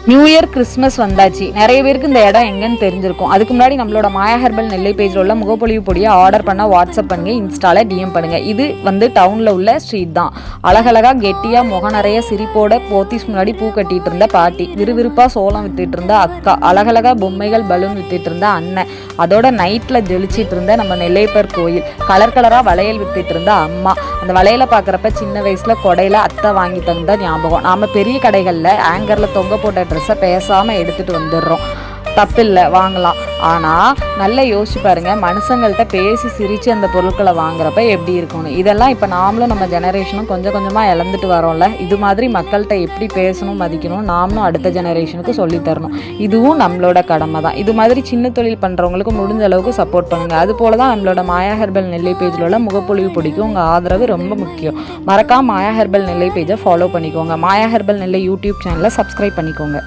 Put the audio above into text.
New year Christmas வந்தாச்சு. நிறைய பேருக்கு இந்த இடம் எங்கன்னு தெரிஞ்சிருக்கும். அதுக்கு முன்னாடி நம்மளோட மாயா ஹெர்பல் நெல்லை பேஜில் உள்ள முகப்பொழிவு பொடியை ஆர்டர் பண்ணால் வாட்ஸ்அப் பண்ணுங்க, இன்ஸ்டால டிஎம் பண்ணுங்க. இது டவுனில் உள்ள ஸ்ட்ரீட் தான். அழகழகா கெட்டியா முக நிறைய சிரிப்போட போத்தீஸ் முன்னாடி பூ கட்டிட்டு இருந்த பாட்டி, விறுவிறுப்பா சோளம் வித்துட்டு இருந்த அக்கா, அழகழகா பொம்மைகள் பலூன் வித்துட்டு இருந்த அண்ணன், அதோட நைட்ல ஜெலிச்சிட்டு இருந்த நம்ம நெல்லைப்பர் கோயில், கலர் கலரா வளையல் வித்துட்டு இருந்த அம்மா. அந்த வளையலை பார்க்குறப்ப சின்ன வயசுல கொடையில அத்தை வாங்கி தந்த ஞாபகம். நாம பெரிய கடைகளில் ஆங்கர்ல தொங்க போட்ட ட்ரெஸ்ஸை பேசாமல் எடுத்துகிட்டு வந்துடுறோம். தப்பில்லை, வாங்கலாம். ஆனால் நல்லா யோசிச்சு பாருங்க, மனுஷங்கள்கிட்ட பேசி சிரித்து அந்த பொருட்களை வாங்குறப்ப எப்படி இருக்கணும். இதெல்லாம் இப்போ நாமளும் நம்ம ஜெனரேஷனும் கொஞ்சம் கொஞ்சமாக இழந்துட்டு வரோம்ல. இது மாதிரி மக்கள்கிட்ட எப்படி பேசணும் மதிக்கணும் நாமளும் அடுத்த ஜெனரேஷனுக்கு சொல்லித்தரணும். இதுவும் நம்மளோட கடமை தான். இது மாதிரி சின்ன தொழில் பண்ணுறவங்களுக்கு முடிஞ்ச அளவுக்கு சப்போர்ட் பண்ணுங்கள். அது போல தான் நம்மளோட மாயா ஹெர்பல் நெல்லை பேஜில் உள்ள முகப்பொழிவு பிடிக்கும். உங்கள் ஆதரவு ரொம்ப முக்கியம். மறக்காம மாயா ஹெர்பல் நெல்லை பேஜை ஃபாலோ பண்ணிக்கோங்க. மாயா ஹெர்பல் நெல்லை யூடியூப் சேனலை சப்ஸ்கிரைப் பண்ணிக்கோங்க.